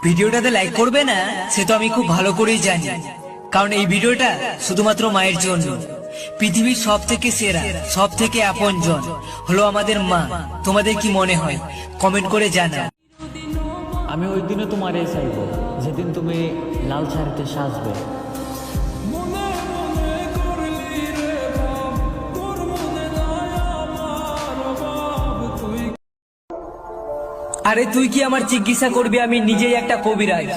ভিডিওটাতে লাইক করবে না সে তো আমি খুব ভালো করেই জানি, কারণ এই ভিডিওটা শুধুমাত্র মায়ের জন্য। পৃথিবীর সব থেকে সেরা, সব থেকে আপন জন হলো আমাদের মা। তোমাদের কি মনে হয় কমেন্ট করে জানাও। আমি ওই দিনে তোমারে চাইব যেদিন তুমি লাল শাড়িতে সাজবে। আরে তুই কি আমার জিজ্ঞাসা করবি আমি নিজেই একটা কবিরাজ?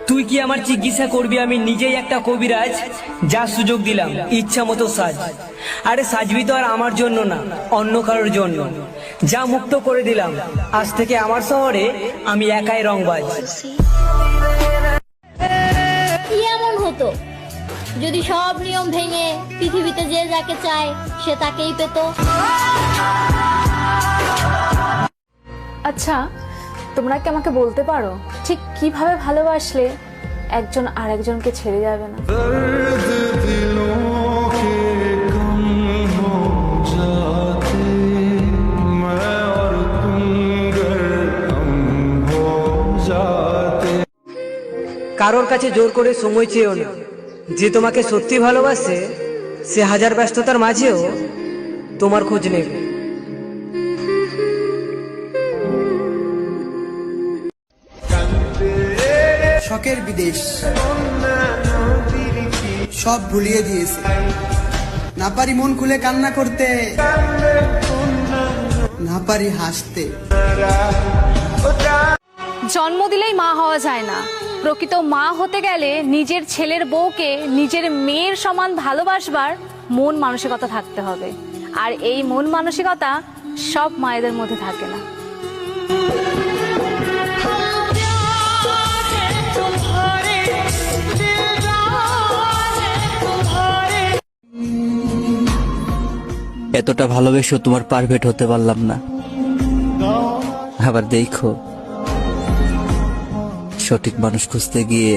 তুই কি আমার জিজ্ঞাসা করবি আমি নিজেই একটা কবিরাজ? যা সুযোগ দিলাম ইচ্ছা মতো সাজ। আরে সাজবি তো আর আমার জন্য না, অন্য কারোর জন্য। যা মুক্ত করে দিলাম, আজ থেকে আমার শহরে আমি একাই রংবাজ। কি এমন হতো যদি সব নিয়ম ভেঙে পৃথিবীতে যে যাকে চায় সে তাকেই পেত? আচ্ছা, তোমরা কি আমাকে বলতে পারো ঠিক কিভাবে ভালোবাসলে একজন আরেকজনকে ছেড়ে যাবে না? কারোর কাছে জোর করে সময় চেয়েও না। যে তোমাকে সত্যি ভালোবাসে সে হাজার ব্যস্ততার মাঝেও তোমার খোঁজ নেবে। শখের বিদেশ সব ভুলিয়ে দিয়েছে। না পারি মন খুলে কান্না করতে, না পারি হাসতে। জন্ম দিলেই মা হওয়া যায় না। প্রকৃত মা হতে গেলে নিজের ছেলের বউকে নিজের মেয়ের সমান ভালোবাসবার মন মানসিকতা থাকতে হবে, আর এই মন মানসিকতা সব মায়েদের মধ্যে থাকে না। এতটা ভালোবেসে তোমার পারফেক্ট হতে পারলাম না। আবার দেখো, সঠিক মানুষ খুঁজতে গিয়ে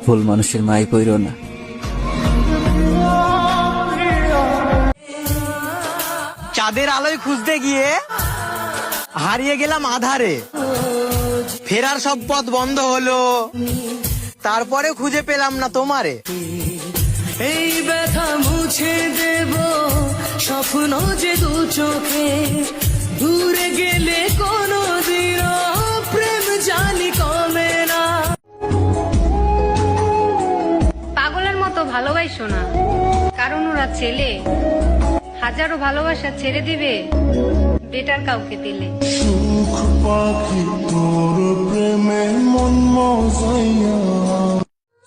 ভুল মানুষের মাই পইরো না। চাঁদের আলোয় খুঁজতে গিয়ে হারিয়ে গেলাম আধারে। ফেরার সব পথ বন্ধ হলো, তারপরে খুঁজে পেলাম না তোমারে। এই ব্যথা মুছে দেব স্বপ্ন যে দু চোখে, দূরে গেলে কোনো দিন প্রেম জানি কমে না। পাগলের মতো ভালোবাসো না, কারণ ওরা ছেলে। হাজারো ভালোবাসা ছেড়ে দিবে বেটার কাউকে দিলে। সুখ পাখি তোর প্রেমে মন মজাইয়া।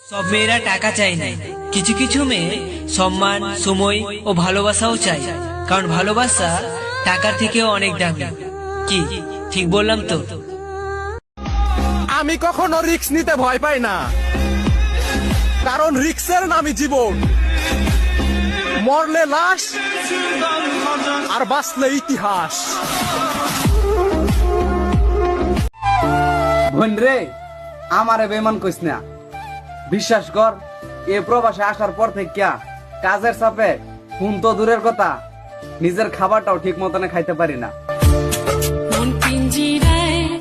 সব মেয়েরা টাকা চায় না, কিছু কিছু মেয়ে সম্মান, সময় ও ভালোবাসাও চায়, কারণ ভালোবাসা টাকার থেকেও অনেক দামি। কি ঠিক বললাম তো? আমি কখনো রিস্ক নিতে ভয় পাই না, কারণ রিস্কের নামই জীবন। মরলে লাশ আর বাঁচলে ইতিহাস। বোন রে, আমারে বেমান কইস না। বিশ্বাস কর, এ প্রবাসে আসার পর থেকে কাজের চাপে হুন তো দূরের কথা, নিজের খাবারটাও ঠিক মতনে খাইতে পারি না।